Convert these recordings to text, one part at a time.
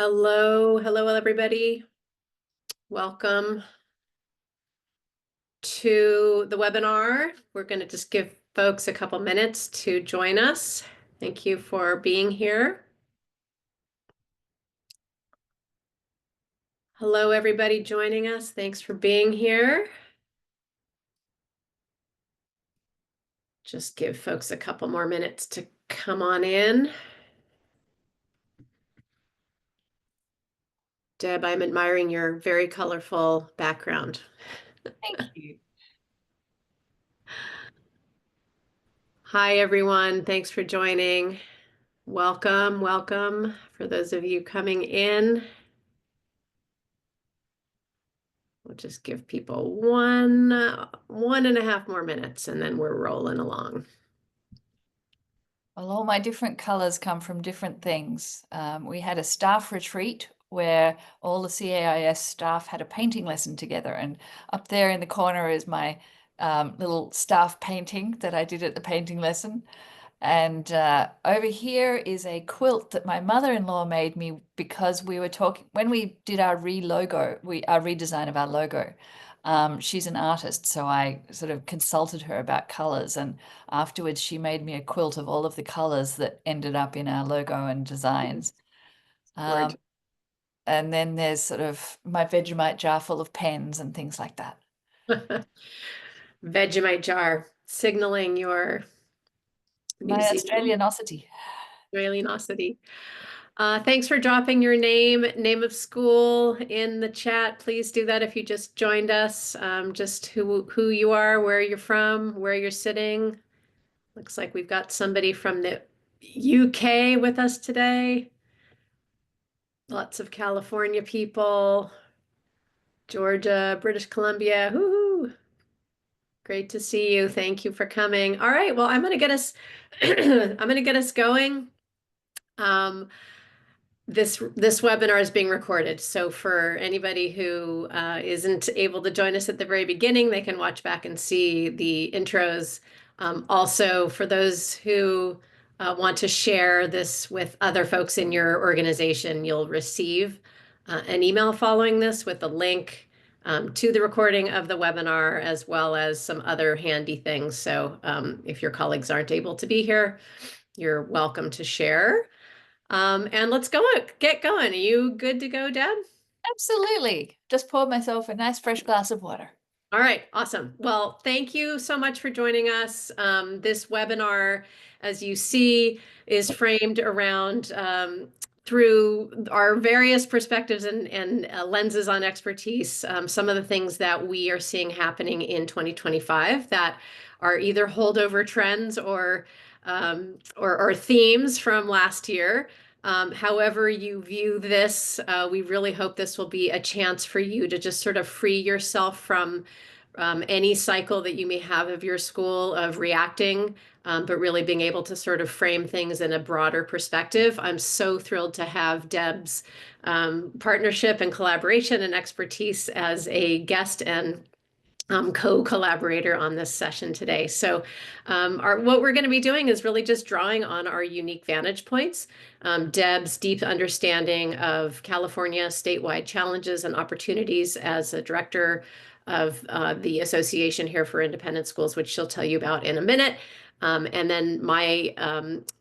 Hello, everybody. Welcome to the webinar. We're going to just give folks a couple minutes to join us. Thank you for being here. Hello, everybody joining us. Thanks for being here. Just give folks a couple more minutes to come on in. Deb, I'm admiring your very colorful background. Thank you. Hi, everyone. Thanks for joining. Welcome for those of you coming in. We'll just give people one and a half more minutes and then we're rolling along. Well, all my different colors come from different things. We had a staff retreat where all the CAIS staff had a painting lesson together. And up there in the corner is my little staff painting that I did at the painting lesson. And over here is a quilt that my mother-in-law made me because we were talking when we did our our redesign of our logo. She's an artist, so I sort of consulted her about colors, and afterwards she made me a quilt of all of the colors that ended up in our logo and designs. Um, and then there's sort of my Vegemite jar full of pens and things like that. Vegemite jar, signaling your My New Zealand Australianosity. Australianosity. Thanks for dropping your name of school in the chat. Please do that if you just joined us. Just who you are, where you're from, where you're sitting. Looks like we've got somebody from the UK with us today. Lots of California people, Georgia, British Columbia. Woohoo! Great to see you. Thank you for coming. All right, well, I'm going to get us I'm going to get us going. This webinar is being recorded, so for anybody who isn't able to join us at the very beginning, they can watch back and see the intros. Also, for those who want to share this with other folks in your organization, you'll receive an email following this with a link to the recording of the webinar, as well as some other handy things. So if your colleagues aren't able to be here, you're welcome to share. And let's get going. Are you good to go, Deb? Absolutely. Just poured myself a nice fresh glass of water. All right, awesome. Well, thank you so much for joining us. This webinar, as you see, is framed around through our various perspectives and lenses on expertise, some of the things that we are seeing happening in 2025 that are either holdover trends or themes from last year. However you view this, we really hope this will be a chance for you to just sort of free yourself from any cycle that you may have of your school of reacting, but really being able to sort of frame things in a broader perspective. I'm so thrilled to have Deb's partnership and collaboration and expertise as a guest and co-collaborator on this session today. So what we're going to be doing is really just drawing on our unique vantage points. Deb's deep understanding of California statewide challenges and opportunities as a director of the Association here for Independent Schools, which she'll tell you about in a minute. And then my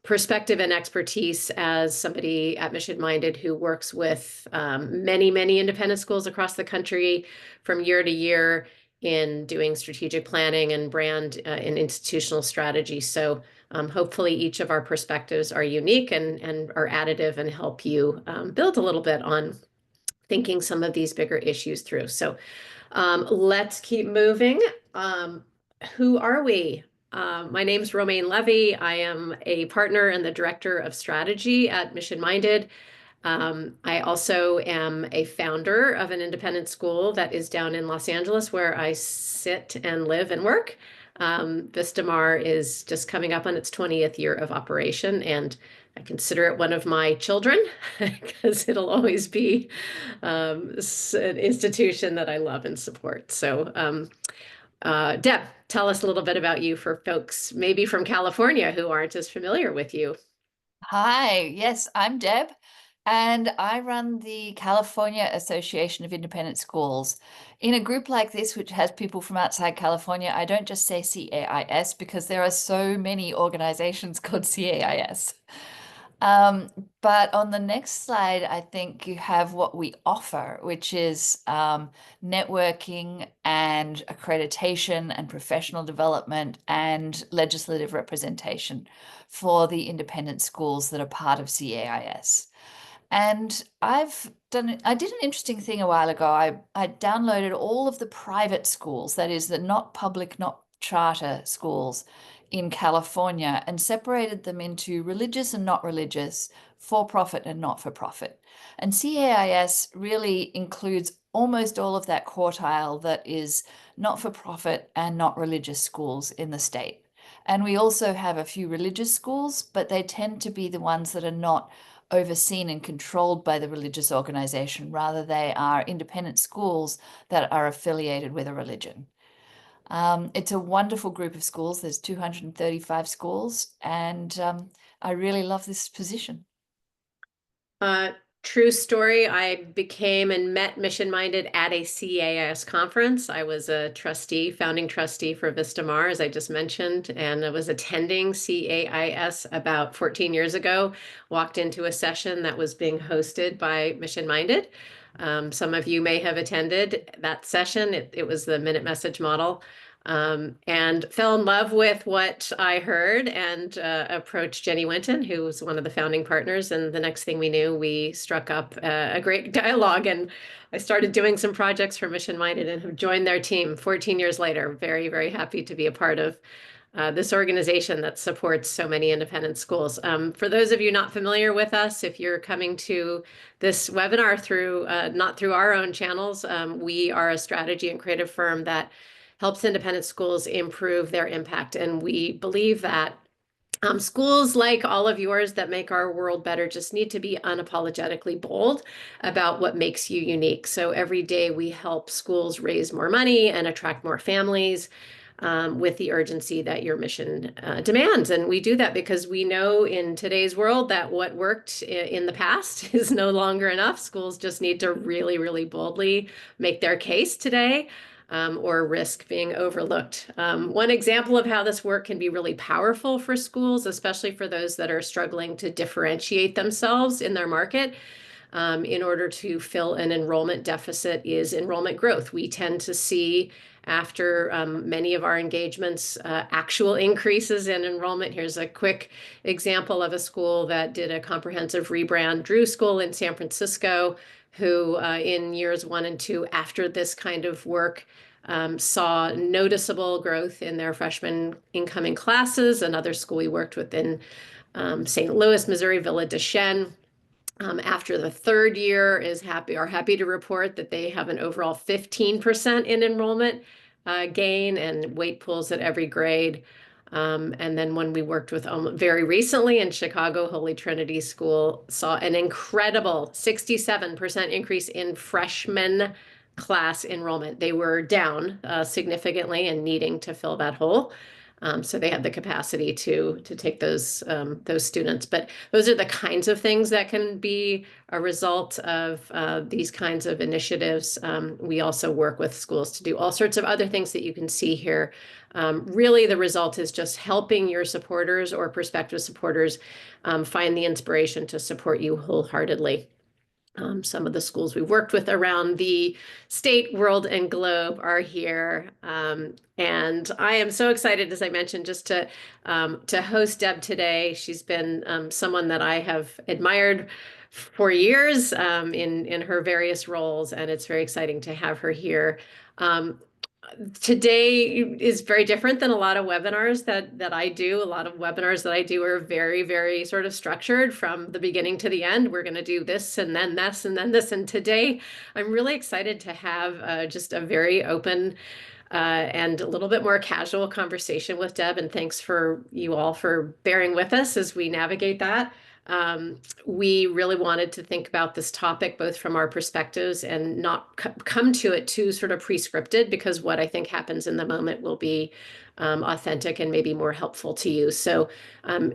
perspective and expertise as somebody at Mission Minded who works with many independent schools across the country from year to year in doing strategic planning and brand and institutional strategy. So hopefully each of our perspectives are unique and are additive and help you build a little bit on thinking some of these bigger issues through. So let's keep moving. Who are we? My name's Romayne Levee. I am a partner and the director of strategy at Mission Minded. I also am a founder of an independent school that is down in Los Angeles where I sit and live and work. Vistamar is just coming up on its 20th year of operation, and I consider it one of my children because it'll always be an institution that I love and support. So, Deb, tell us a little bit about you for folks maybe from California who aren't as familiar with you. Hi, yes, I'm Deb, And I run the California Association of Independent Schools. In a group like this, which has people from outside California, I don't just say CAIS because there are so many organizations called CAIS. Um, but on the next slide, I think you have what we offer, which is networking and accreditation and professional development and legislative representation for the independent schools that are part of CAIS. And I did an interesting thing a while ago. I downloaded all of the private schools, that is, the not public, not charter schools in California, and separated them into religious and not religious, for profit and not for profit. And CAIS really includes almost all of that quartile that is not for profit and not religious schools in the state. And we also have a few religious schools, but they tend to be the ones that are not overseen and controlled by the religious organization. Rather, they are independent schools that are affiliated with a religion. It's a wonderful group of schools. There's 235 schools, and I really love this position. Uh, True story. I became and met Mission Minded at a CAIS conference. I was a trustee, founding trustee for Vista Mar, as I just mentioned, and I was attending CAIS about 14 years ago. Walked into a session that was being hosted by Mission Minded. Some of you may have attended that session. It was the minute message model. And fell in love with what I heard and approached Jenny Winton, who was one of the founding partners. And the next thing we knew, we struck up a great dialogue. And I started doing some projects for Mission Minded and have joined their team 14 years later. Very, very happy to be a part of this organization that supports so many independent schools. For those of you not familiar with us, if you're coming to this webinar through not through our own channels, we are a strategy and creative firm that helps independent schools improve their impact. And we believe that schools like all of yours that make our world better just need to be unapologetically bold about what makes you unique. So every day we help schools raise more money and attract more families with the urgency that your mission demands. And we do that because we know in today's world that what worked in the past is no longer enough. Schools just need to really, really boldly make their case today. Or risk being overlooked. One example of how this work can be really powerful for schools, especially for those that are struggling to differentiate themselves in their market, in order to fill an enrollment deficit, is enrollment growth. We tend to see after many of our engagements, actual increases in enrollment. Here's a quick example of a school that did a comprehensive rebrand, Drew School in San Francisco, who in years 1 and 2 after this kind of work saw noticeable growth in their freshman incoming classes. Another school we worked with in St. Louis, Missouri, Villa de Chêne. After the 3rd year are happy to report that they have an overall 15% in enrollment gain and weight pools at every grade. And then when we worked with very recently in Chicago, Holy Trinity School saw an incredible 67% increase in freshman class enrollment. They were down significantly and needing to fill that hole. So they had the capacity to take those students. But those are the kinds of things that can be a result of these kinds of initiatives. We also work with schools to do all sorts of other things that you can see here. Really, the result is just helping your supporters or prospective supporters find the inspiration to support you wholeheartedly. Some of the schools we worked with around the state, world, and globe are here. And I am so excited, as I mentioned, just to host Deb today. She's been someone that I have admired for years in her various roles, and it's very exciting to have her here. Today is very different than a lot of webinars that I do. A lot of webinars that I do are very, very sort of structured from the beginning to the end. We're going to do this and then this and then this. And today I'm really excited to have just a very open and a little bit more casual conversation with Deb. And thanks for you all for bearing with us as we navigate that. we really wanted to think about this topic both from our perspectives and not come to it too sort of prescripted, because what I think happens in the moment will be authentic and maybe more helpful to you. So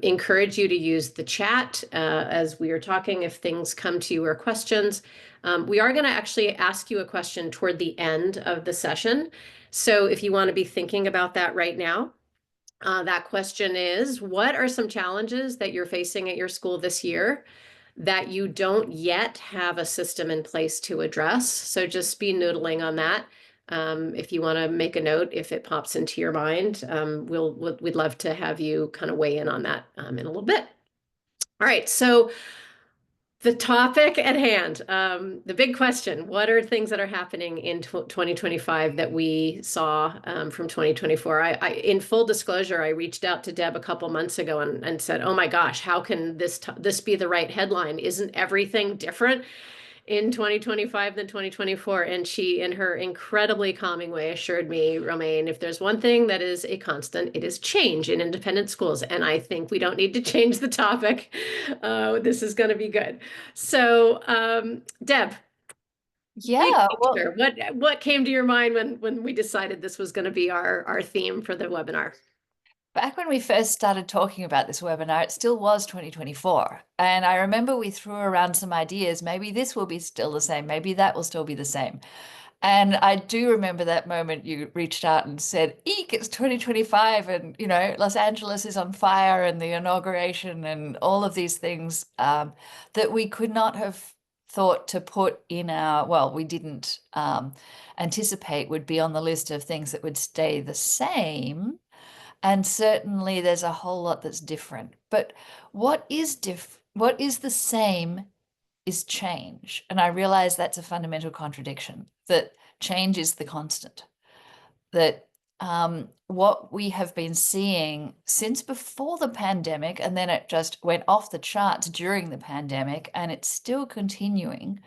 encourage you to use the chat as we are talking if things come to you or questions. We are going to actually ask you a question toward the end of the session. So if you want to be thinking about that right now, that question is, what are some challenges that you're facing at your school this year that you don't yet have a system in place to address? So just be noodling on that. If you want to make a note, if it pops into your mind, we'd love to have you kind of weigh in on that in a little bit. All right, so the topic at hand, the big question, what are things that are happening in 2025 that we saw from 2024? In full disclosure, I reached out to Deb a couple months ago and said, oh my gosh, how can this be the right headline? Isn't everything different in 2025 than 2024? And she, in her incredibly calming way, assured me, Romayne, if there's one thing that is a constant, it is change in independent schools. And I think we don't need to change the topic. This is going to be good. So, Deb, big Yeah, well, picture. What came to your mind when we decided this was going to be our theme for the webinar? back when we first started talking about this webinar, it still was 2024. And I remember we threw around some ideas. Maybe this will be still the same. Maybe that will still be the same. And I do remember that moment you reached out and said, eek, it's 2025. And, Los Angeles is on fire and the inauguration and all of these things that we could not have thought to put in we didn't anticipate would be on the list of things that would stay the same. And certainly there's a whole lot that's different. But what is the same is change. And I realize that's a fundamental contradiction, that change is the constant, that what we have been seeing since before the pandemic, and then it just went off the charts during the pandemic, and it's still continuing,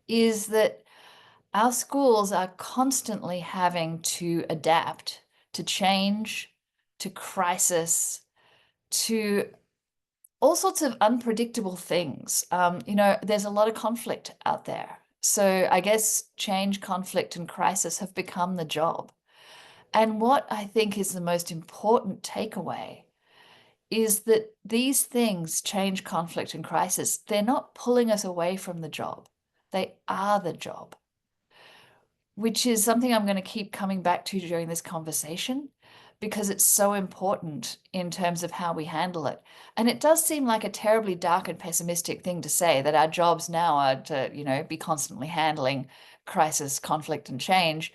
is that our schools are constantly having to adapt to change, to crisis, to all sorts of unpredictable things. There's a lot of conflict out there. So I guess change, conflict, and crisis have become the job. And what I think is the most important takeaway is that these things, change, conflict, and crisis, they're not pulling us away from the job. They are the job, which is something I'm going to keep coming back to during this conversation, because it's so important in terms of how we handle it. And it does seem like a terribly dark and pessimistic thing to say, that our jobs now are to, be constantly handling crisis, conflict, and change.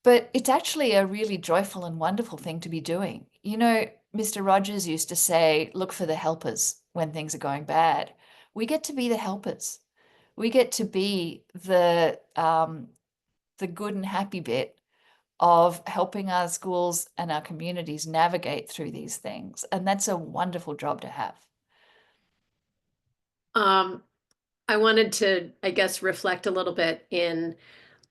But it's actually a really joyful and wonderful thing to be doing. Mr. Rogers used to say, look for the helpers when things are going bad. We get to be the helpers. We get to be the good and happy bit of helping our schools and our communities navigate through these things. And that's a wonderful job to have. I wanted to, I guess, reflect a little bit in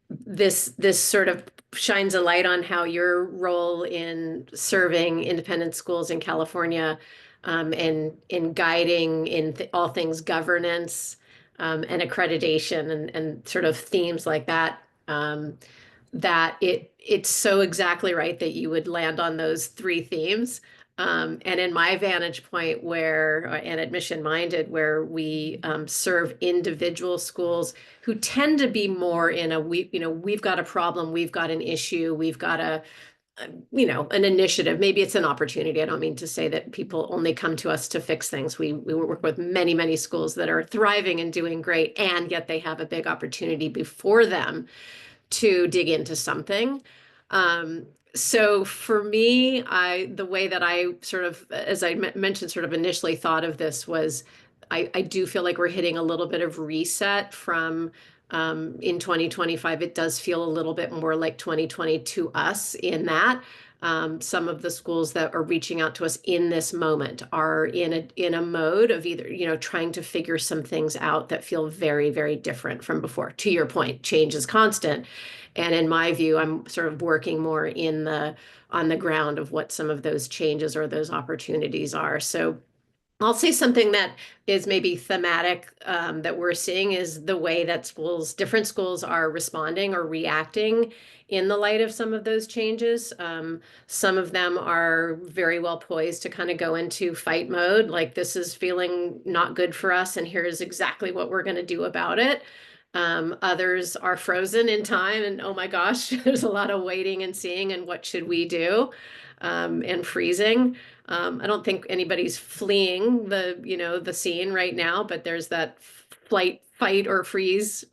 this sort of shines a light on how your role in serving independent schools in California and in guiding in all things governance and accreditation and sort of themes like that. That it's so exactly right that you would land on those three themes. And in my vantage point, and admission minded, where we serve individual schools who tend to be more in we've got a problem, we've got an issue, we've got an initiative. Maybe it's an opportunity. I don't mean to say that people only come to us to fix things. We work with many, many schools that are thriving and doing great, and yet they have a big opportunity before them to dig into something. So for me, the way that I sort of, as I mentioned, sort of initially thought of this was, I do feel like we're hitting a little bit of reset from in 2025. It does feel a little bit more like 2020 to us in that some of the schools that are reaching out to us in this moment are in a mode of either, trying to figure some things out that feel very, very different from before. To your point, change is constant. And in my view, I'm sort of working more on the ground of what some of those changes or those opportunities are. So I'll say something that is maybe thematic that we're seeing is the way that different schools are responding or reacting in the light of some of those changes. Some of them are very well poised to kind of go into fight mode, like this is feeling not good for us, and here's exactly what we're going to do about it. Others are frozen in time, and oh my gosh, there's a lot of waiting and seeing, and what should we do? And freezing. I don't think anybody's fleeing the scene right now, but there's that flight, fight, or freeze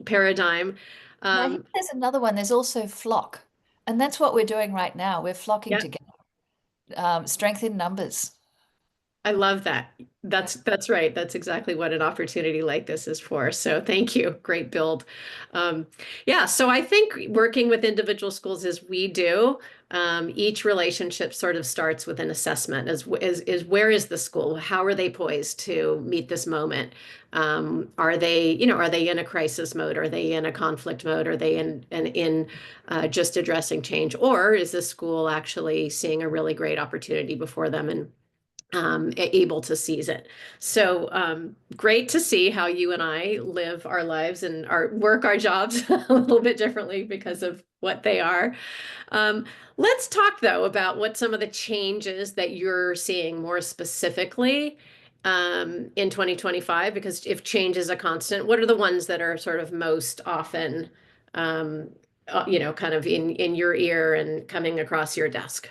paradigm. And I think Um, there's another one. There's also flock. And that's what we're doing right now. We're flocking yeah, together, strength in numbers. I love that. That's right. That's exactly what an opportunity like this is for. So thank you. Great build. Um, yeah, so I think working with individual schools as we do, each relationship sort of starts with an assessment is where is the school? How are they poised to meet this moment? Are they in a crisis mode? Are they in a conflict mode? Are they in just addressing change? Or is the school actually seeing a really great opportunity before them and able to seize it. So great to see how you and I live our lives and work our jobs a little bit differently because of what they are. Um, let's talk though about what some of the changes that you're seeing more specifically in 2025, because if change is a constant, what are the ones that are sort of most often, um, kind of in your ear and coming across your desk?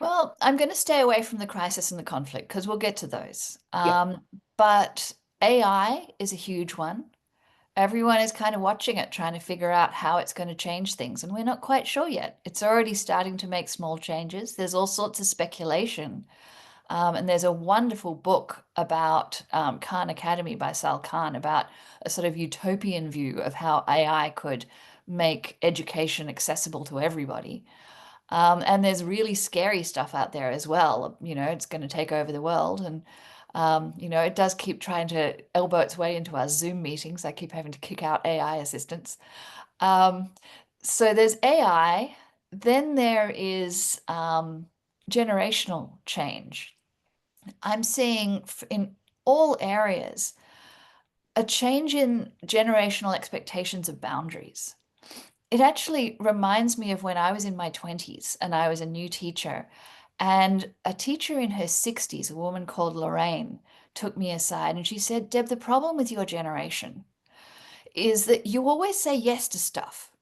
Well, I'm going to stay away from the crisis and the conflict because we'll get to those. Yeah. But AI is a huge one. Everyone is kind of watching it, trying to figure out how it's going to change things, and we're not quite sure yet. It's already starting to make small changes. There's all sorts of speculation. And there's a wonderful book about Khan Academy by Sal Khan about a sort of utopian view of how AI could make education accessible to everybody. And there's really scary stuff out there as well. It's going to take over the world. And, it does keep trying to elbow its way into our Zoom meetings. I keep having to kick out AI assistants. Um, so there's AI. Then there is generational change. I'm seeing in all areas a change in generational expectations of boundaries. It actually reminds me of when I was in my 20s and I was a new teacher. And a teacher in her 60s, a woman called Lorraine, took me aside and she said, Deb, the problem with your generation is that you always say yes to stuff.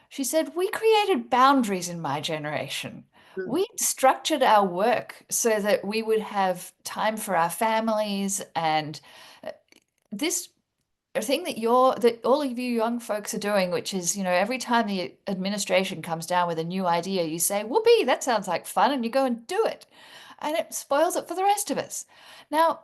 She said, we created boundaries in my generation. Mm. We structured our work so that we would have time for our families and this thing that all of you young folks are doing, which is, every time the administration comes down with a new idea, you say, whoopee, that sounds like fun, and you go and do it. And it spoils it for the rest of us. Now,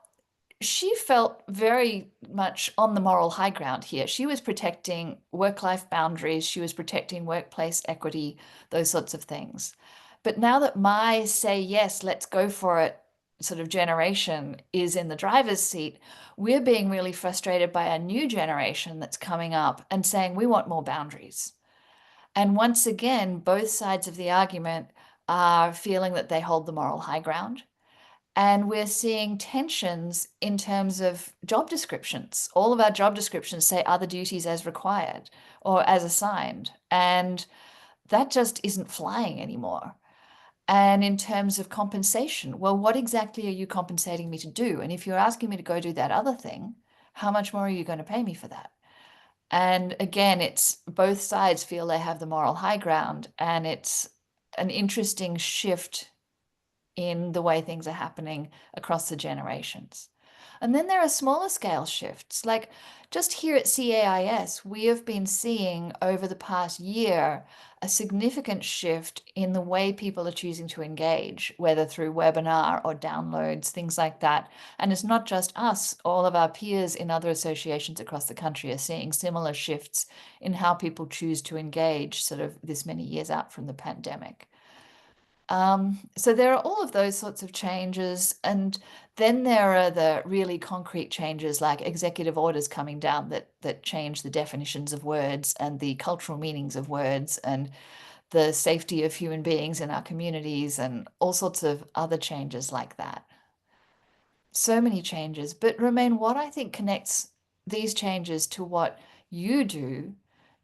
she felt very much on the moral high ground here. She was protecting work-life boundaries, she was protecting workplace equity, those sorts of things. But now that my say yes, let's go for it sort of generation is in the driver's seat, we're being really frustrated by a new generation that's coming up and saying we want more boundaries. And once again, both sides of the argument are feeling that they hold the moral high ground. And we're seeing tensions in terms of job descriptions. All of our job descriptions say other duties as required or as assigned. And that just isn't flying anymore. And in terms of compensation, well, what exactly are you compensating me to do? And if you're asking me to go do that other thing, how much more are you going to pay me for that? And again, it's both sides feel they have the moral high ground, and it's an interesting shift in the way things are happening across the generations. And then there are smaller scale shifts. Like just here at CAIS, we have been seeing over the past year a significant shift in the way people are choosing to engage, whether through webinar or downloads, things like that. And it's not just us, all of our peers in other associations across the country are seeing similar shifts in how people choose to engage sort of this many years out from the pandemic. So there are all of those sorts of changes. And then there are the really concrete changes like executive orders coming down that change the definitions of words and the cultural meanings of words and the safety of human beings in our communities and all sorts of other changes like that. so many changes. But Romayne, what I think connects these changes to what you do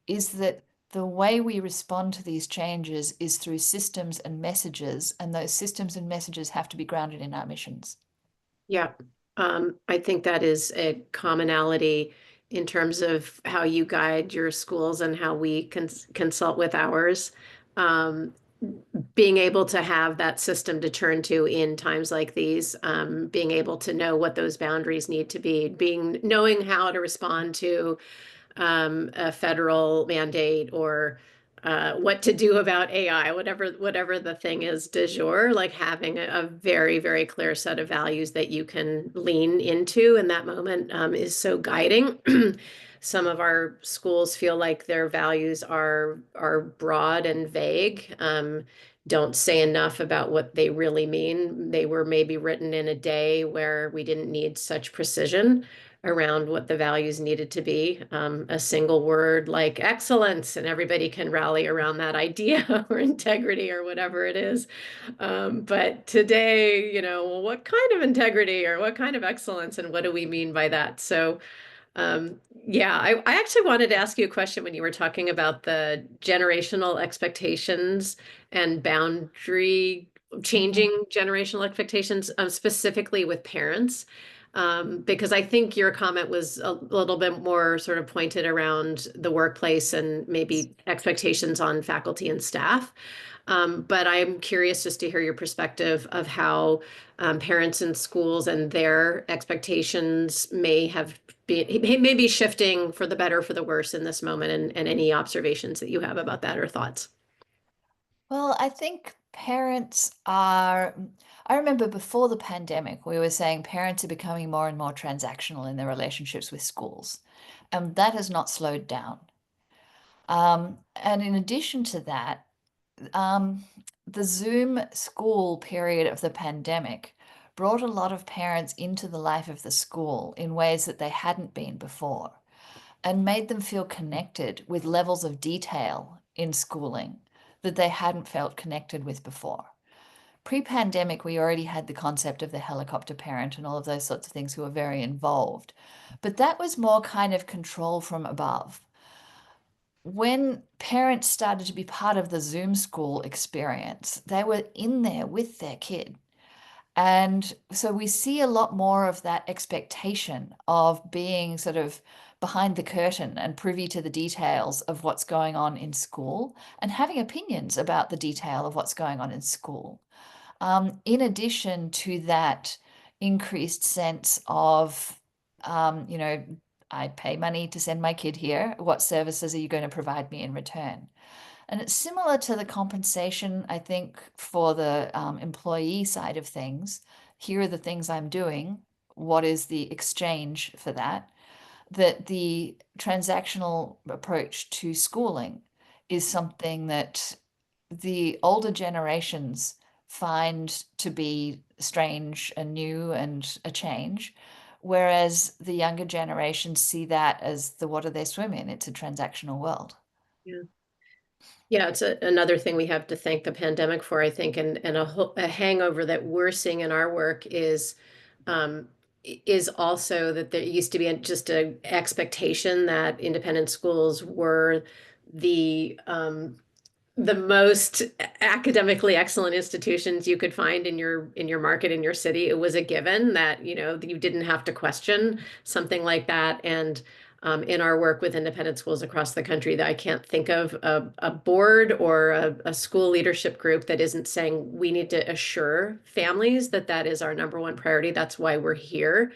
is that the way we respond to these changes is through systems and messages, and those systems and messages have to be grounded in our missions. Yeah, I think that is a commonality in terms of how you guide your schools and how we consult with ours. Um, Being able to have that system to turn to in times like these, being able to know what those boundaries need to be, being knowing how to respond to a federal mandate or what to do about AI, whatever the thing is du jour, like having a very, very clear set of values that you can lean into in that moment is so guiding. Some of our schools feel like their values are broad and vague, don't say enough about what they really mean. They were maybe written in a day where we didn't need such precision around what the values needed to be. A single word like excellence, and everybody can rally around that idea or integrity or whatever it is. But today, well, what kind of integrity or what kind of excellence and what do we mean by that? So yeah, I actually wanted to ask you a question when you were talking about the generational expectations and boundary Mhm. changing generational expectations, specifically with parents. Because I think your comment was a little bit more sort of pointed around the workplace and maybe expectations on faculty and staff. But I'm curious just to hear your perspective of how parents and schools and their expectations may be shifting for the better, for the worse in this moment, and any observations that you have about that or thoughts. Well, I think parents are, I remember before the pandemic, we were saying parents are becoming more and more transactional in their relationships with schools, and that has not slowed down. And in addition to that, um, the Zoom school period of the pandemic brought a lot of parents into the life of the school in ways that they hadn't been before and made them feel connected with levels of detail in schooling that they hadn't felt connected with before. Pre-pandemic, we already had the concept of the helicopter parent and all of those sorts of things who were very involved. But that was more kind of control from above. When parents started to be part of the Zoom school experience, they were in there with their kid. And so we see a lot more of that expectation of being sort of behind the curtain and privy to the details of what's going on in school and having opinions about the detail of what's going on in school. In addition to that increased sense of, you know, I pay money to send my kid here. What services are you going to provide me in return? And it's similar to the compensation, I think, for the employee side of things. Here are the things I'm doing. What is the exchange for that? That the transactional approach to schooling is something that the older generations find to be strange and new and a change, whereas the younger generations see that as the water they swim in. It's a transactional world. Yeah. Yeah, it's another thing we have to thank the pandemic for, I think, and a hangover that we're seeing in our work um, is also that there used to be just a expectation that independent schools were the the most academically excellent institutions you could find in your market in your city. It was a given that you didn't have to question something like that. And in our work with independent schools across the country, that I can't think of a board or a school leadership group that isn't saying we need to assure families that that is our number one priority. That's why we're here.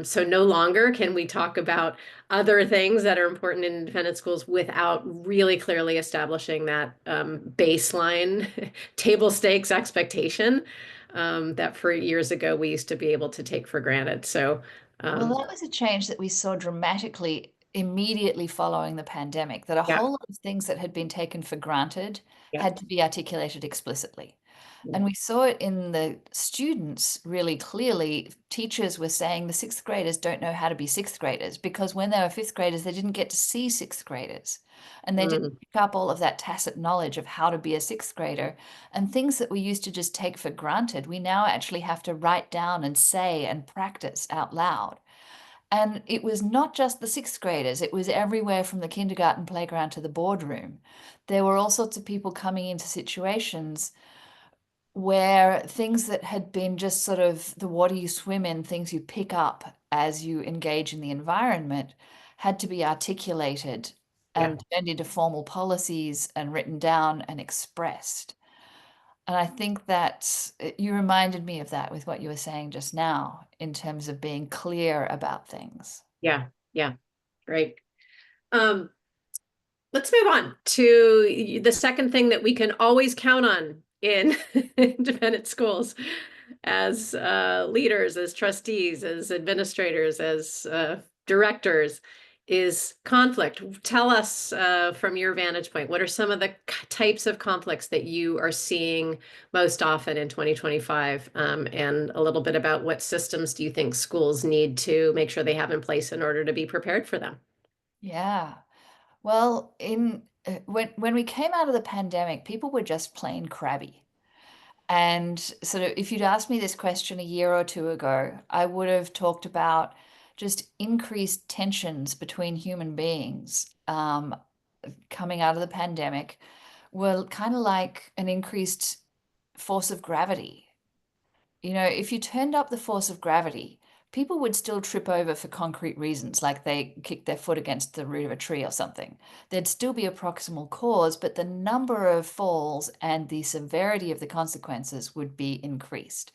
So no longer can we talk about other things that are important in independent schools without really clearly establishing that baseline table stakes expectation that for years ago we used to be able to take for granted. So Well, um, that was a change that we saw dramatically immediately following the pandemic, that a yeah, whole lot of things that had been taken for granted yeah, had to be articulated explicitly. And we saw it in the students really clearly. Teachers were saying the sixth graders don't know how to be sixth graders because when they were fifth graders, they didn't get to see sixth graders. And they didn't Mm. pick up all of that tacit knowledge of how to be a sixth grader. And things that we used to just take for granted, we now actually have to write down and say and practice out loud. And it was not just the sixth graders, it was everywhere from the kindergarten playground to the boardroom. There were all sorts of people coming into situations where things that had been just sort of the water you swim in, things you pick up as you engage in the environment, had to be articulated Yeah. and turned into formal policies and written down and expressed. And I think that you reminded me of that with what you were saying just now in terms of being clear about things. Yeah. Yeah. Right. Um, let's move on to the second thing that we can always count on in independent schools as leaders, as trustees, as administrators, as directors is conflict. Tell us from your vantage point, what are some of the types of conflicts that you are seeing most often in 2025? And a little bit about what systems do you think schools need to make sure they have in place in order to be prepared for them? Yeah. Well, when we came out of the pandemic, people were just plain crabby. And sort of, if you'd asked me this question a year or two ago, I would have talked about just increased tensions between human beings coming out of the pandemic were kind of like an increased force of gravity. You know, if you turned up the force of gravity, people would still trip over for concrete reasons, like they kicked their foot against the root of a tree or something. There'd still be a proximal cause, but the number of falls and the severity of the consequences would be increased.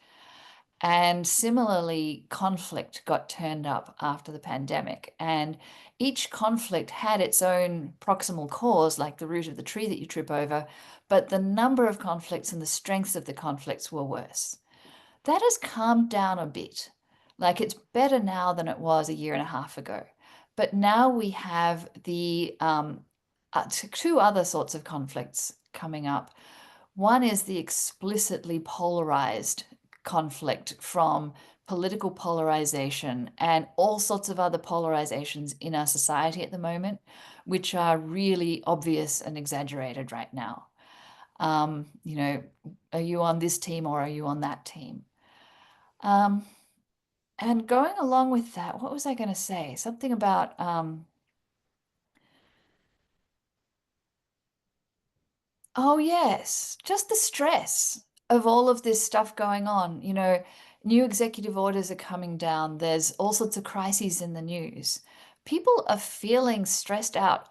And similarly, conflict got turned up after the pandemic. And each conflict had its own proximal cause, like the root of the tree that you trip over, but the number of conflicts and the strengths of the conflicts were worse. That has calmed down a bit. Like it's better now than it was a year and a half ago. But now we have the two other sorts of conflicts coming up. One is the explicitly polarized conflict from political polarization and all sorts of other polarizations in our society at the moment, which are really obvious and exaggerated right now. You know, are you on this team or are you on that team? Um, and going along with that, what was I going to say? Something about, oh, yes, just the stress of all of this stuff going on. You know, new executive orders are coming down. There's all sorts of crises in the news. People are feeling stressed out.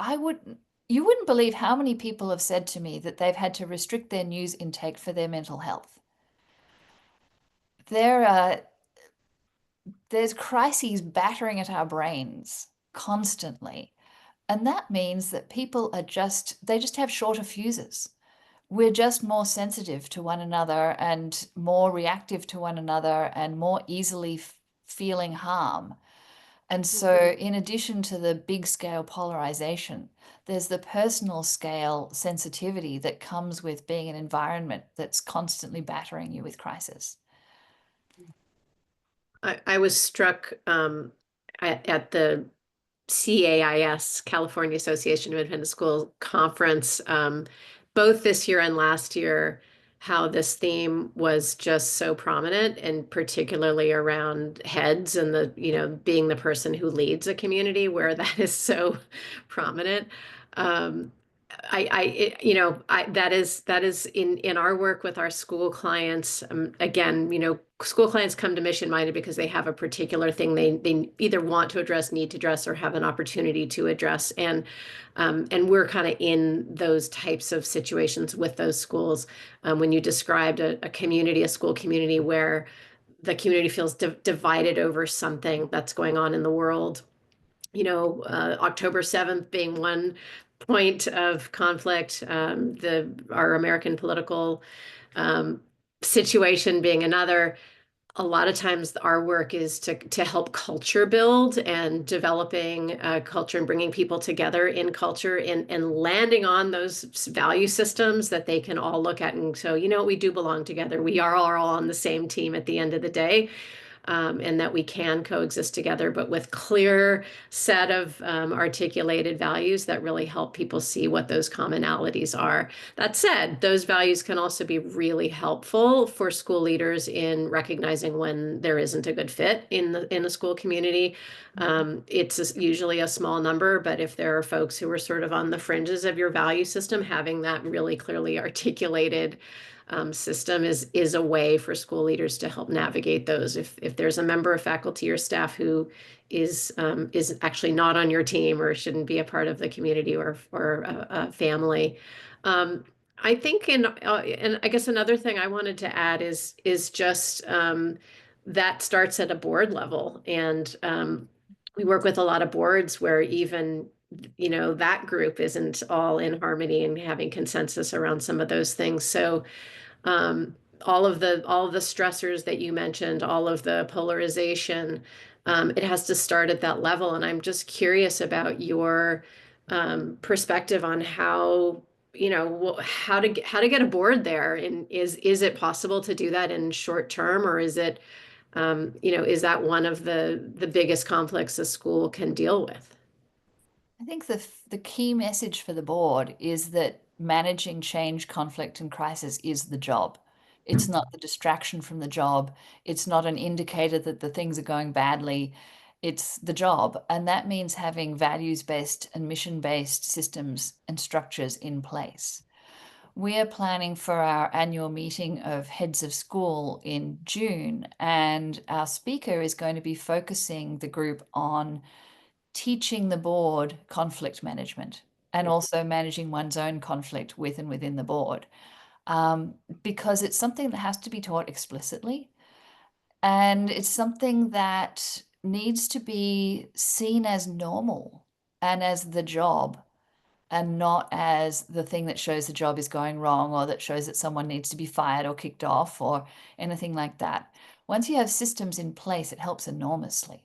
You wouldn't believe how many people have said to me that they've had to restrict their news intake for their mental health. There are there's crises battering at our brains constantly. And that means that they just have shorter fuses. We're just more sensitive to one another and more reactive to one another and more easily feeling harm. And so, in addition to the big scale polarization, there's the personal scale sensitivity that comes with being an environment that's constantly battering you with crisis. I was struck at the CAIS, California Association of Independent School Conference, both this year and last year, how this theme was just so prominent, and particularly around heads and being the person who leads a community where that is so prominent. Um, that is in our work with our school clients. Again, school clients come to mission minded because they have a particular thing they either want to address, need to address, or have an opportunity to address, and we're kind of in those types of situations with those schools. When you described a community, a school community where the community feels divided over something that's going on in the world, October 7th being one point of conflict, our American political situation being another. a lot of times our work is to help culture build and developing culture and bringing people together in culture and landing on those value systems that they can all look at and so, you know, we do belong together. We are all on the same team at the end of the day. And that we can coexist together, but with clear set of articulated values that really help people see what those commonalities are. That said, those values can also be really helpful for school leaders in recognizing when there isn't a good fit in the school community. Usually a small number, but if there are folks who are sort of on the fringes of your value system, having that really clearly articulated system is a way for school leaders to help navigate those. If there's a member of faculty or staff who is actually not on your team or shouldn't be a part of the community or a family. I think and I guess another thing I wanted to add is just that starts at a board level, and we work with a lot of boards where even that group isn't all in harmony and having consensus around some of those things. So all of the stressors that you mentioned, all of the polarization, it has to start at that level. And I'm just curious about your perspective on how how to get aboard there, and is it possible to do that in short term, or is it is that one of the biggest conflicts a school can deal with? I think the key message for the board is that managing change, conflict, and crisis is the job. It's not the distraction from the job. It's not an indicator that the things are going badly. It's the job. And that means having values-based and mission-based systems and structures in place. We are planning for our annual meeting of heads of school in June, and our speaker is going to be focusing the group on teaching the board conflict management and also managing one's own conflict with and within the board, because it's something that has to be taught explicitly, and it's something that needs to be seen as normal and as the job and not as the thing that shows the job is going wrong or that shows that someone needs to be fired or kicked off or anything like that. Once you have systems in place, it helps enormously.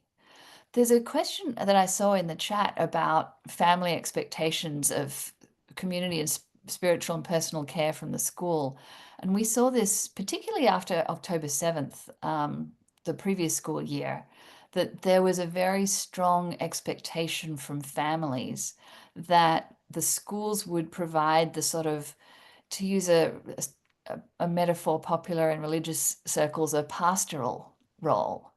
There's a question that I saw in the chat about family expectations of community and spiritual and personal care from the school. And we saw this particularly after October 7th, the previous school year, that there was a very strong expectation from families that the schools would provide the sort of, to use a metaphor popular in religious circles, a pastoral role,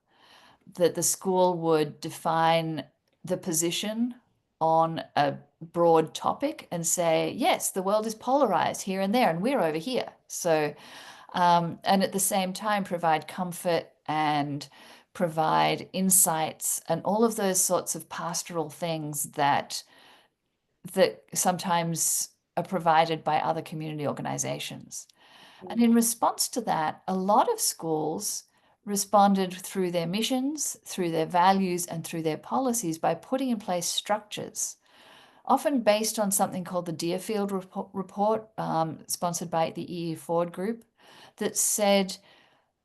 that the school would define the position on a broad topic and say, yes, the world is polarized here and there, and we're over here. So, and at the same time, provide comfort and provide insights and all of those sorts of pastoral things that sometimes are provided by other community organizations. And in response to that, a lot of schools responded through their missions, through their values, and through their policies by putting in place structures, often based on something called the Deerfield Report, sponsored by the E.E. Ford Group, that said,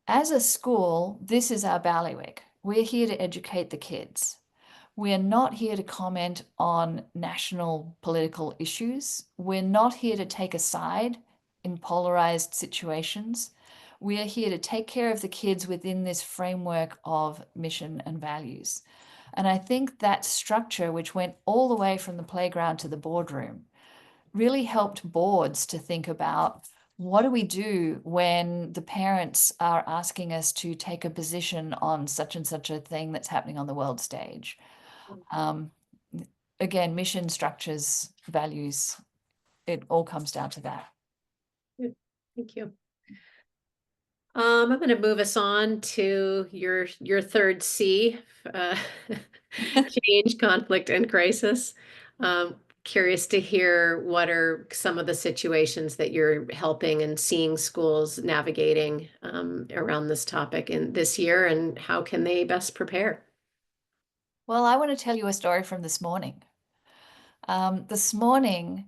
as a school, this is our bailiwick. We're here to educate the kids. We are not here to comment on national political issues. We're not here to take a side in polarized situations. We are here to take care of the kids within this framework of mission and values. And I think that structure, which went all the way from the playground to the boardroom, really helped boards to think about, what do we do when the parents are asking us to take a position on such and such a thing that's happening on the world stage? Um, again, mission, structures, values, it all comes down to that. Good. Thank you. I'm going to move us on to your third C, uh, change, conflict, and crisis. Curious to hear what are some of the situations that you're helping and seeing schools navigating around this topic in this year, and how can they best prepare? Well, I want to tell you a story from this morning. This morning,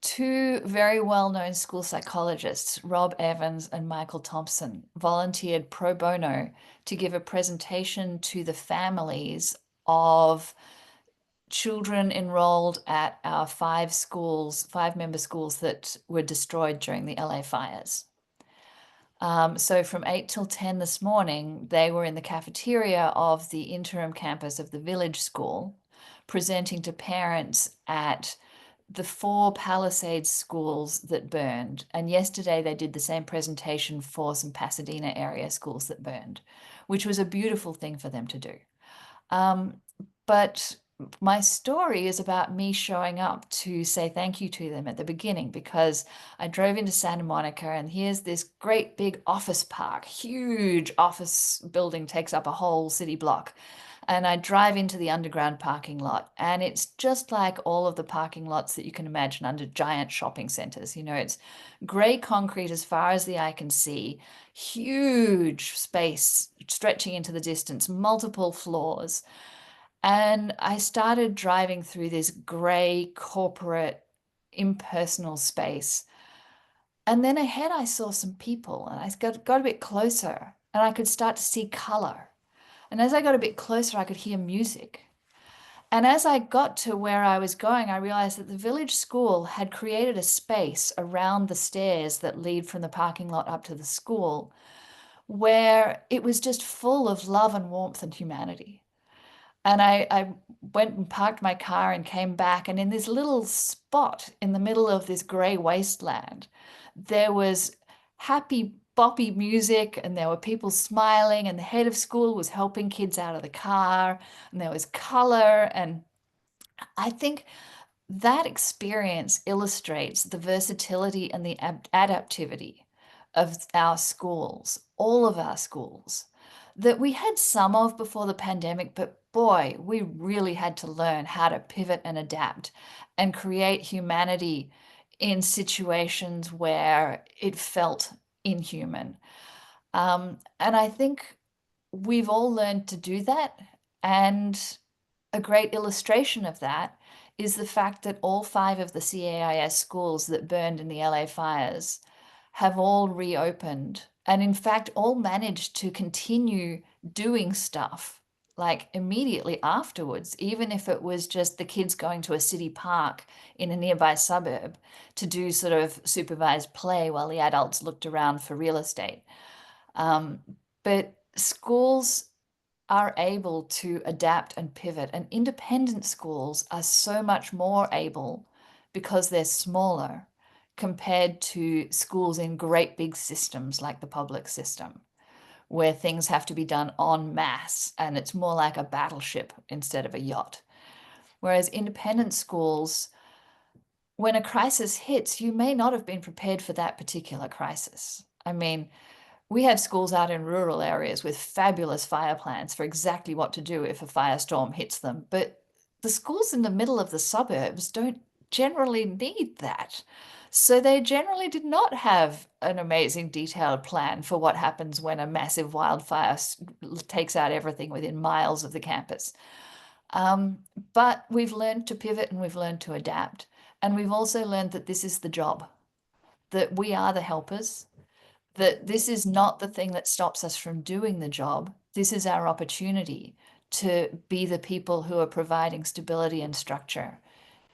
two very well-known school psychologists, Rob Evans and Michael Thompson, volunteered pro bono to give a presentation to the families of children enrolled at our 5-member schools that were destroyed during the LA fires. So from 8 till 10 this morning, they were in the cafeteria of the interim campus of the village school, presenting to parents at the 4 Palisades schools that burned. And yesterday they did the same presentation for some Pasadena area schools that burned, which was a beautiful thing for them to do. But my story is about me showing up to say thank you to them at the beginning, because I drove into Santa Monica and here's this great big office park, huge office building, takes up a whole city block. And I drive into the underground parking lot, and it's just like all of the parking lots that you can imagine under giant shopping centers. You know, it's gray concrete as far as the eye can see, huge space stretching into the distance, multiple floors. And I started driving through this gray, corporate, impersonal space. And then ahead, I saw some people, and I got a bit closer, and I could start to see color. And as I got a bit closer, I could hear music. And as I got to where I was going, I realized that the village school had created a space around the stairs that lead from the parking lot up to the school, where it was just full of love and warmth and humanity. And I went and parked my car and came back. And in this little spot in the middle of this gray wasteland, there was happy, boppy music, and there were people smiling, and the head of school was helping kids out of the car, and there was color. And I think that experience illustrates the versatility and the adaptivity of our schools, all of our schools, that we had some of before the pandemic, but boy, we really had to learn how to pivot and adapt and create humanity in situations where it felt inhuman. And I think we've all learned to do that. And a great illustration of that is the fact that all 5 of the CAIS schools that burned in the LA fires have all reopened, and in fact all managed to continue doing stuff like immediately afterwards, even if it was just the kids going to a city park in a nearby suburb to do sort of supervised play while the adults looked around for real estate. But schools are able to adapt and pivot, and independent schools are so much more able because they're smaller compared to schools in great big systems like the public system, where things have to be done en masse and it's more like a battleship instead of a yacht. Whereas independent schools, when a crisis hits, you may not have been prepared for that particular crisis. I mean, we have schools out in rural areas with fabulous fire plans for exactly what to do if a firestorm hits them. But the schools in the middle of the suburbs don't generally need that. So they generally did not have an amazing detailed plan for what happens when a massive wildfire takes out everything within miles of the campus. But we've learned to pivot and we've learned to adapt. And we've also learned that this is the job, that we are the helpers, that this is not the thing that stops us from doing the job. This is our opportunity to be the people who are providing stability and structure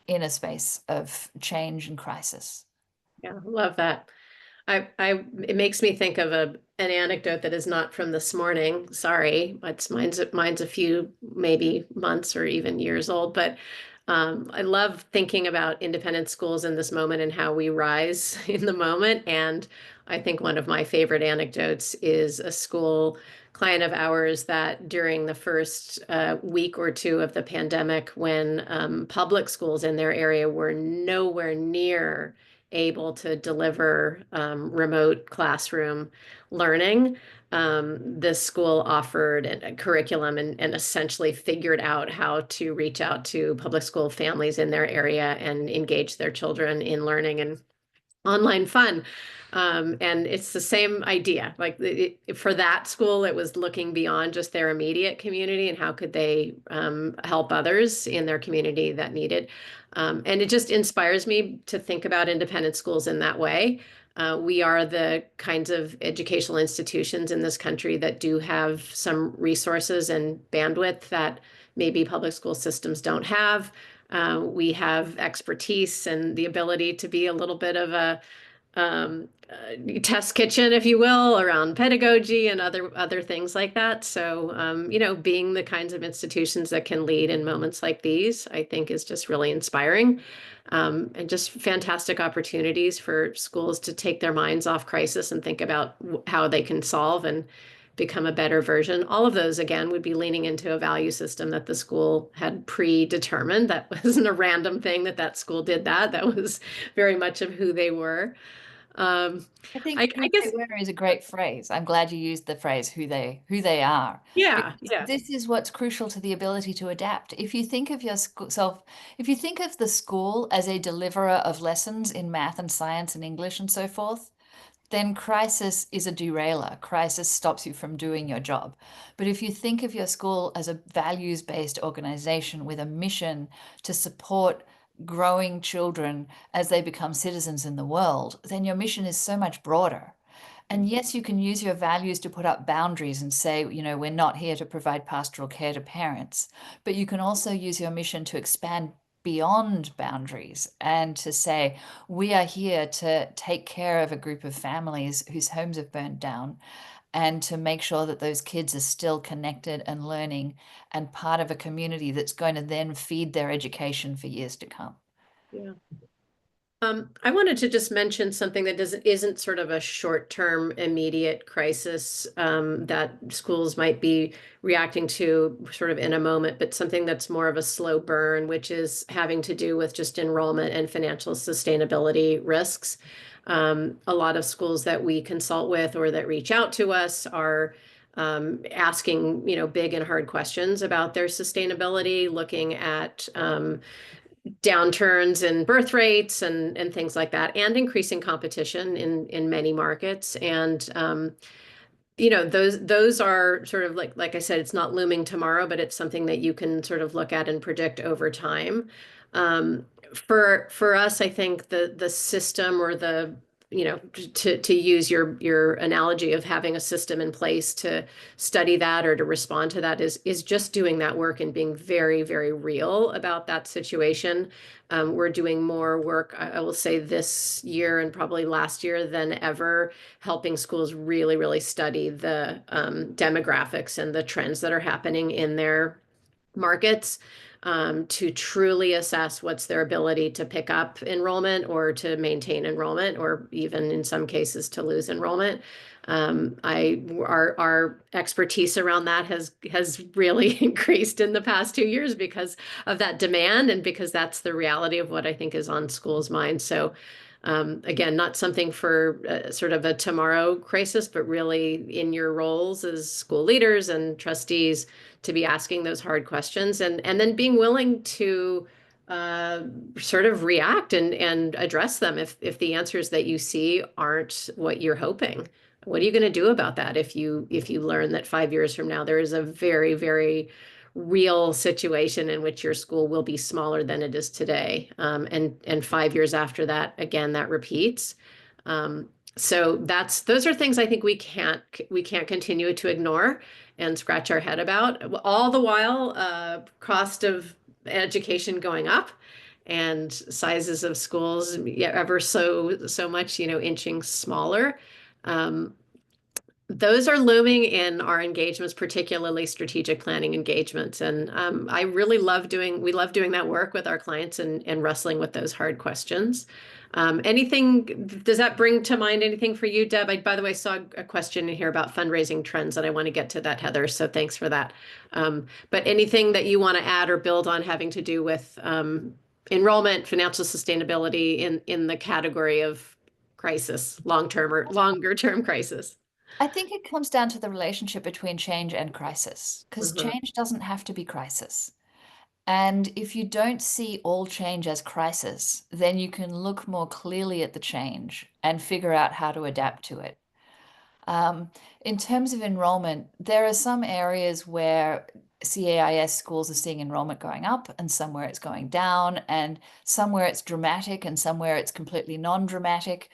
in a space of change and crisis. Yeah, love that. It makes me think of an anecdote that is not from this morning. Sorry, mine's a few maybe months or even years old, but I love thinking about independent schools in this moment and how we rise in the moment. And I think one of my favorite anecdotes is a school client of ours that during the first week or two of the pandemic, when public schools in their area were nowhere near able to deliver remote classroom learning, this school offered a curriculum and essentially figured out how to reach out to public school families in their area and engage their children in learning. And online fun. And it's the same idea. Like for that school, it was looking beyond just their immediate community and how could they help others in their community that needed. And it just inspires me to think about independent schools in that way. We are the kinds of educational institutions in this country that do have some resources and bandwidth that maybe public school systems don't have. We have expertise and the ability to be a little bit of a test kitchen, if you will, around pedagogy and other things like that. So, being the kinds of institutions that can lead in moments like these, I think is just really inspiring. And just fantastic opportunities for schools to take their minds off crisis and think about how they can solve and become a better version. All of those, again, would be leaning into a value system that the school had predetermined. That wasn't a random thing that school did that. That was very much of who they were. Um, I think I who they guess, were is a great phrase. I'm glad you used the phrase who they are, yeah, because yeah, this is what's crucial to the ability to adapt. If you think of yourself, if you think of the school as a deliverer of lessons in math and science and English and so forth, then crisis is a derailer. Crisis stops you from doing your job. But if you think of your school as a values-based organization with a mission to support growing children as they become citizens in the world, then your mission is so much broader. And yes, you can use your values to put up boundaries and say, we're not here to provide pastoral care to parents, but you can also use your mission to expand beyond boundaries and to say, we are here to take care of a group of families whose homes have burned down and to make sure that those kids are still connected and learning and part of a community that's going to then feed their education for years to come. yeah. I wanted to just mention something that isn't sort of a short-term immediate crisis that schools might be reacting to sort of in a moment, but something that's more of a slow burn, which is having to do with just enrollment and financial sustainability risks. A lot of schools that we consult with or that reach out to us are asking, big and hard questions about their sustainability, looking at downturns in birth rates and things like that, and increasing competition in many markets. And those are sort of like I said, it's not looming tomorrow, but it's something that you can sort of look at and predict over time. Um, for us, I think the system or to use your analogy of having a system in place to study that or to respond to that is just doing that work and being very, very real about that situation. We're doing more work, I will say, this year and probably last year than ever, helping schools really, really study the demographics and the trends that are happening in their markets, to truly assess what's their ability to pick up enrollment or to maintain enrollment, or even in some cases to lose enrollment. Our expertise around that has really increased in the past 2 years because of that demand and because that's the reality of what I think is on schools' minds. So again, not something for sort of a tomorrow crisis, but really in your roles as school leaders and trustees to be asking those hard questions and then being willing to uh, sort of react and address them if the answers that you see aren't what you're hoping. What are you going to do about that if you learn that 5 years from now there is a very, very real situation in which your school will be smaller than it is today, and 5 years after that, again, that repeats. So those are things I think we can't continue to ignore and scratch our head about. All the while, cost of education going up and sizes of schools, yeah, ever so much, inching smaller. Um, those are looming in our engagements, particularly strategic planning engagements. And we love doing that work with our clients and wrestling with those hard questions. Does that bring to mind anything for you, Deb? I, by the way, saw a question in here about fundraising trends, and I want to get to that, Heather. So thanks for that. But anything that you want to add or build on having to do with enrollment, financial sustainability in the category of crisis, long-term or longer-term crisis? I think it comes down to the relationship between change and crisis, because Mhm. change doesn't have to be crisis. And if you don't see all change as crisis, then you can look more clearly at the change and figure out how to adapt to it. In terms of enrollment, there are some areas where CAIS schools are seeing enrollment going up and somewhere it's going down, and somewhere it's dramatic and somewhere it's completely non-dramatic.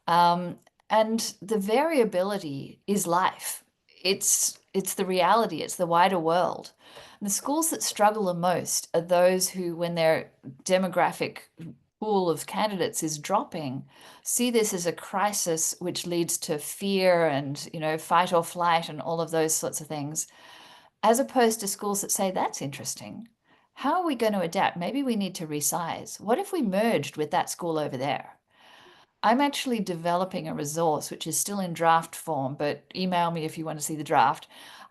Um, and the variability is life. It's the reality, it's the wider world. And the schools that struggle the most are those who, when their demographic pool of candidates is dropping, see this as a crisis which leads to fear and, fight or flight and all of those sorts of things, as opposed to schools that say, that's interesting. How are we going to adapt? Maybe we need to resize. What if we merged with that school over there? I'm actually developing a resource which is still in draft form, but email me if you want to see the draft.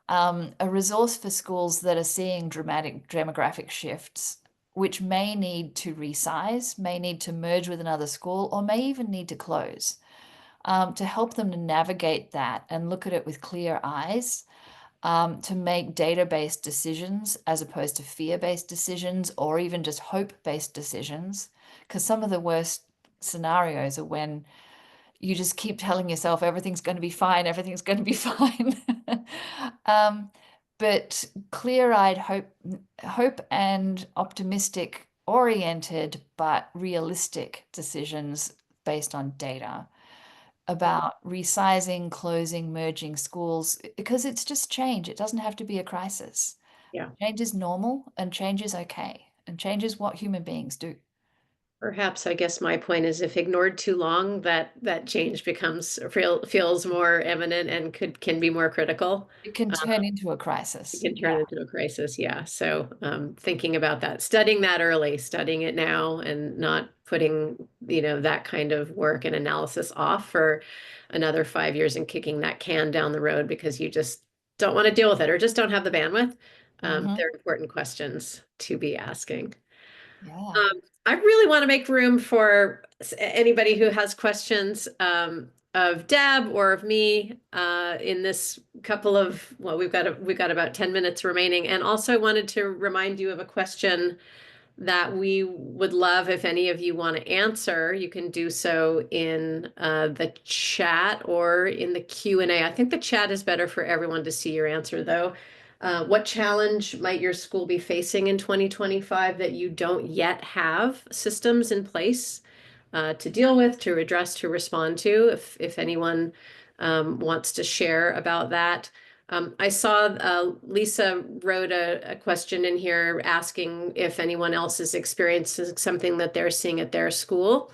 A resource for schools that are seeing dramatic demographic shifts, which may need to resize, may need to merge with another school, or may even need to close, to help them to navigate that and look at it with clear eyes, to make data-based decisions as opposed to fear-based decisions or even just hope-based decisions. Because some of the worst scenarios are when you just keep telling yourself everything's going to be fine, everything's going to be fine. But clear-eyed hope and optimistic oriented but realistic decisions based on data about resizing, closing, merging schools, because it's just change. It doesn't have to be a crisis. Yeah. Change is normal and change is okay. And change is what human beings do. Perhaps, I guess my point is if ignored too long, that change feels more eminent and can be more critical. It can Uh, turn into a it crisis. can Yeah. turn into a crisis. Yeah. So thinking about that, studying that early, studying it now, and not putting, that kind of work and analysis off for another 5 years and kicking that can down the road because you just don't want to deal with it or just don't have the bandwidth. Hmm. They're important questions to be asking. Yeah. I really want to make room for anybody who has questions of Deb or of me in this couple of, well, we've got about 10 minutes remaining. And also wanted to remind you of a question that we would love if any of you want to answer. You can do so in the chat or in the Q&A. I think the chat is better for everyone to see your answer, though. What challenge might your school be facing in 2025 that you don't yet have systems in place to deal with, to address, to respond to? If anyone wants to share about that. I saw Lisa wrote a question in here asking if anyone else is experiencing something that they're seeing at their school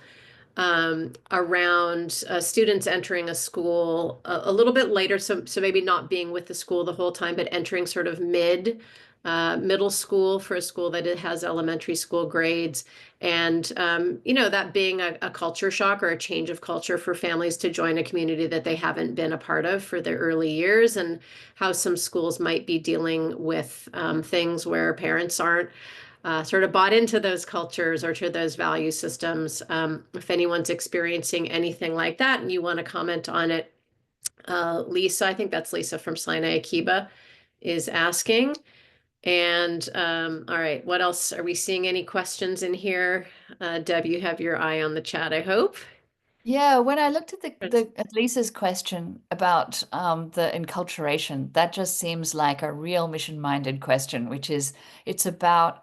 around students entering a school a little bit later. So maybe not being with the school the whole time, but entering sort of middle school for a school that it has elementary school grades. And, that being a culture shock or a change of culture for families to join a community that they haven't been a part of for their early years, and how some schools might be dealing with things where parents aren't sort of bought into those cultures or to those value systems. If anyone's experiencing anything like that and you want to comment on it, Lisa, I think that's Lisa from Sinai Akiba, is asking. And all right, what else? Are we seeing any questions in here? Deb, you have your eye on the chat, I hope. Yeah, when I looked at at Lisa's question about the enculturation, that just seems like a real mission-minded question, which is it's about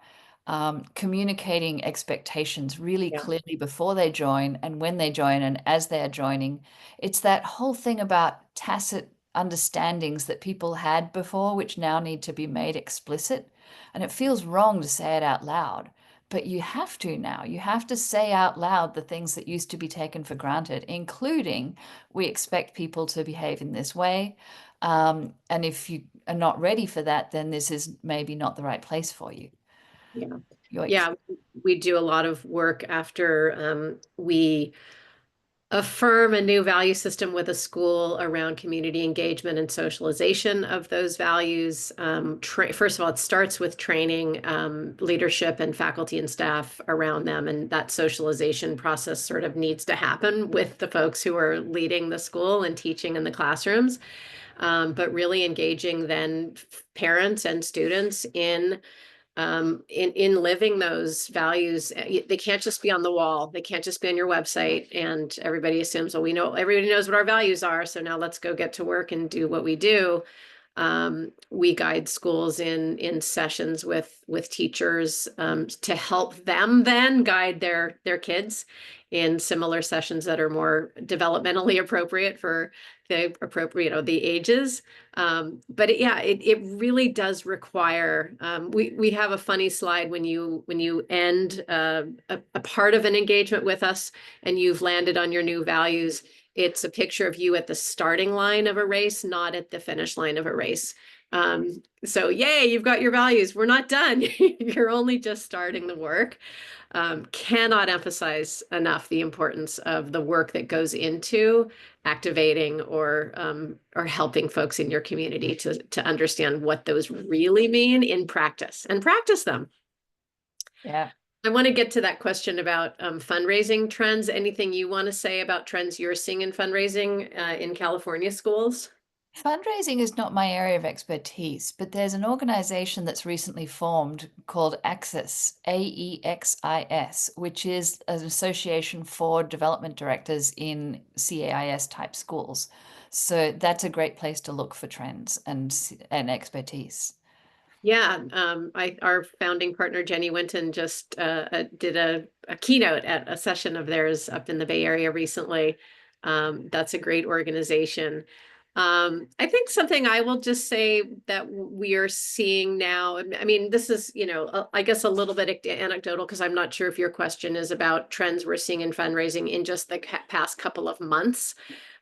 communicating expectations really Yeah. clearly before they join and when they join and as they are joining. It's that whole thing about tacit understandings that people had before, which now need to be made explicit. And it feels wrong to say it out loud. But you have to now. You have to say out loud the things that used to be taken for granted, including we expect people to behave in this way. And if you are not ready for that, then this is maybe not the right place for you. Yeah. Yikes. Yeah, we do a lot of work after we affirm a new value system with a school around community engagement and socialization of those values. First of all, it starts with training leadership and faculty and staff around them, and that socialization process sort of needs to happen with the folks who are leading the school and teaching in the classrooms. But really engaging then parents and students in in living those values, they can't just be on the wall. They can't just be on your website. And everybody assumes, well, we know everybody knows what our values are, so now let's go get to work and do what we do. We guide schools in sessions with teachers to help them then guide their kids in similar sessions that are more developmentally appropriate for the appropriate, the ages. But it really does require. We have a funny slide when you end a part of an engagement with us and you've landed on your new values. It's a picture of you at the starting line of a race, not at the finish line of a race. So yay, you've got your values. We're not done. You're only just starting the work. Cannot emphasize enough the importance of the work that goes into activating or helping folks in your community to understand what those really mean in practice and practice them. Yeah. I want to get to that question about fundraising trends. Anything you want to say about trends you're seeing in fundraising in California schools? Fundraising is not my area of expertise, but there's an organization that's recently formed called AXIS, AEXIS, which is an association for development directors in CAIS type schools. So that's a great place to look for trends and expertise. Yeah, our founding partner Jenny Winton just did a keynote at a session of theirs up in the Bay Area recently. That's a great organization. I think something I will just say that we are seeing now. I mean, this is, I guess a little bit anecdotal because I'm not sure if your question is about trends we're seeing in fundraising in just the past couple of months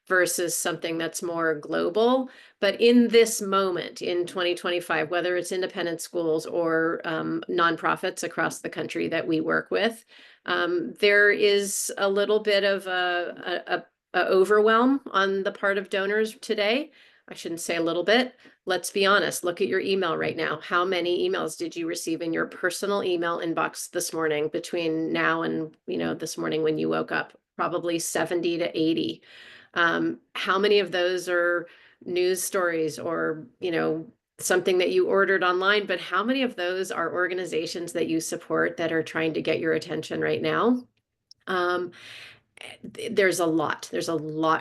versus something that's more global. But in this moment, in 2025, whether it's independent schools or nonprofits across the country that we work with, there is a little bit of a overwhelm on the part of donors today. I shouldn't say a little bit. Let's be honest. Look at your email right now. How many emails did you receive in your personal email inbox this morning between now and, this morning when you woke up? Probably 70 to 80. How many of those are news stories or, something that you ordered online, but how many of those are organizations that you support that are trying to get your attention right now? There's a lot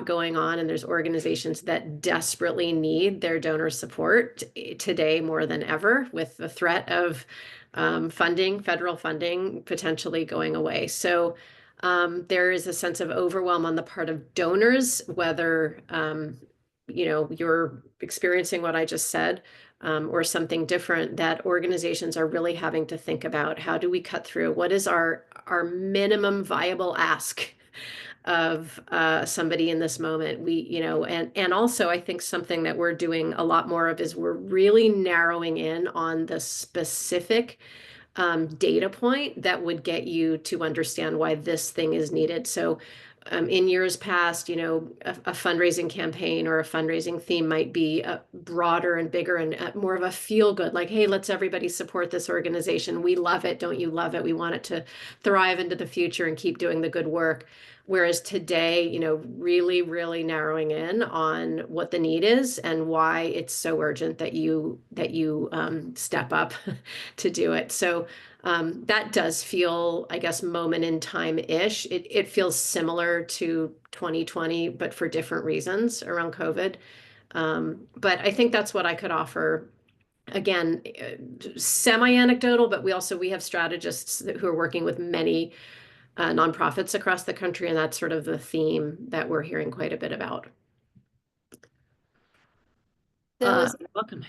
going on, and there's organizations that desperately need their donor support today more than ever, with the threat of federal funding potentially going away. So there is a sense of overwhelm on the part of donors, whether you're experiencing what I just said, or something different, that organizations are really having to think about. How do we cut through? What is our minimum viable ask of somebody in this moment? And also I think something that we're doing a lot more of is we're really narrowing in on the specific data point that would get you to understand why this thing is needed. So in years past, a fundraising campaign or a fundraising theme might be broader and bigger and more of a feel good, like, hey, let's everybody support this organization. We love it. Don't you love it? We want it to thrive into the future and keep doing the good work. Whereas today, really, really narrowing in on what the need is and why it's so urgent that you step up to do it. So that does feel, I guess, moment in time-ish. It feels similar to 2020, but for different reasons around COVID. But I think that's what I could offer. Again, semi-anecdotal, but we have strategists who are working with many nonprofits across the country, and that's sort of the theme that we're hearing quite a bit about. There was Welcome.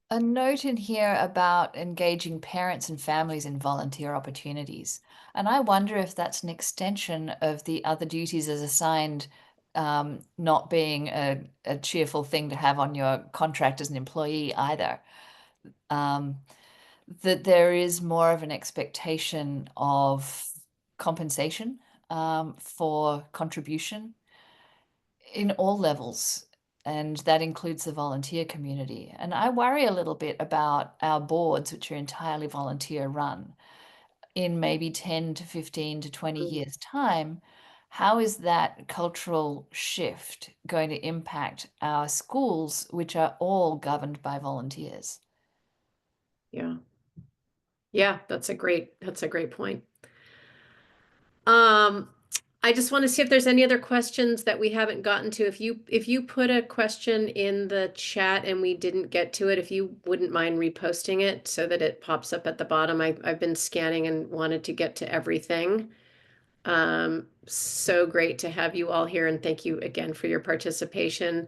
a note in here about engaging parents and families in volunteer opportunities. And I wonder if that's an extension of the other duties as assigned, not being a cheerful thing to have on your contract as an employee either. That there is more of an expectation of compensation for contribution in all levels, and that includes the volunteer community. And I worry a little bit about our boards, which are entirely volunteer run, in maybe 10 to 15 to 20 years' time. How is that cultural shift going to impact our schools, which are all governed by volunteers? Yeah. Yeah, that's a great point. Um, I just want to see if there's any other questions that we haven't gotten to. If you put a question in the chat and we didn't get to it, if you wouldn't mind reposting it so that it pops up at the bottom. I've been scanning and wanted to get to everything. So great to have you all here, and thank you again for your participation.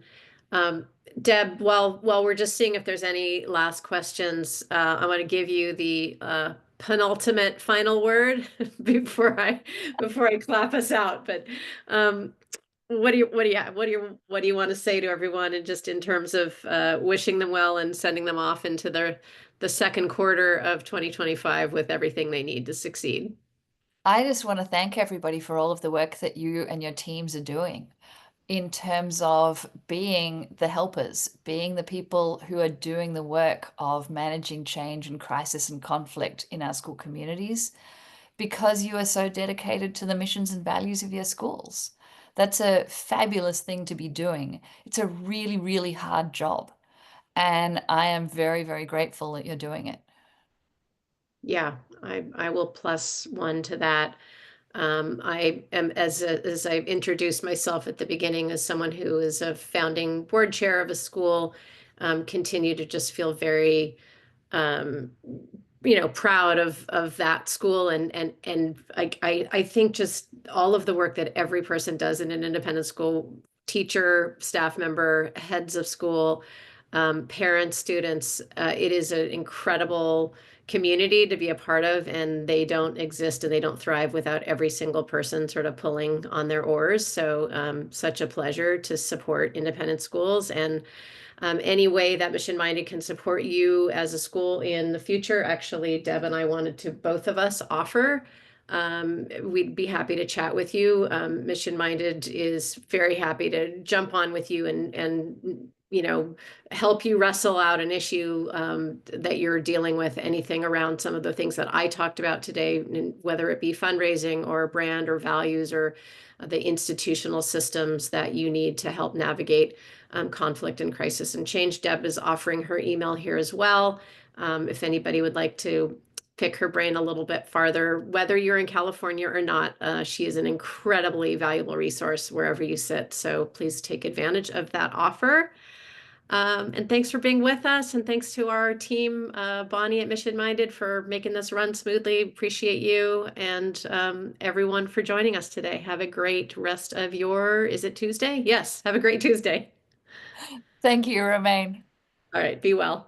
Um, Deb, while we're just seeing if there's any last questions, I want to give you the penultimate final word before I clap us out. But um, what do you want to say to everyone, and just in terms of wishing them well and sending them off into the second quarter of 2025 with everything they need to succeed? I just want to thank everybody for all of the work that you and your teams are doing in terms of being the helpers, being the people who are doing the work of managing change and crisis and conflict in our school communities, because you are so dedicated to the missions and values of your schools. That's a fabulous thing to be doing. It's a really, really hard job. And I am very, very grateful that you're doing it. Yeah, I will plus one to that. I am, as I introduced myself at the beginning, as someone who is a founding board chair of a school, continue to just feel very, um, proud of that school, and I think just all of the work that every person does in an independent school, teacher, staff member, heads of school, parents, students, it is an incredible community to be a part of, and they don't exist and they don't thrive without every single person sort of pulling on their oars. So such a pleasure to support independent schools, and any way that Mission Minded can support you as a school in the future. Actually, Deb and I wanted to both of us offer. We'd be happy to chat with you. Mission Minded is very happy to jump on with you and help you wrestle out an issue that you're dealing with, anything around some of the things that I talked about today, whether it be fundraising or brand or values or the institutional systems that you need to help navigate conflict and crisis and change. Deb is offering her email here as well. If anybody would like to pick her brain a little bit farther, whether you're in California or not, she is an incredibly valuable resource wherever you sit. So please take advantage of that offer. And thanks for being with us. And thanks to our team, Bonnie at Mission Minded, for making this run smoothly. Appreciate you, and everyone for joining us today. Have a great rest of is it Tuesday? Yes. Have a great Tuesday. Thank you, Romayne. All right. Be well.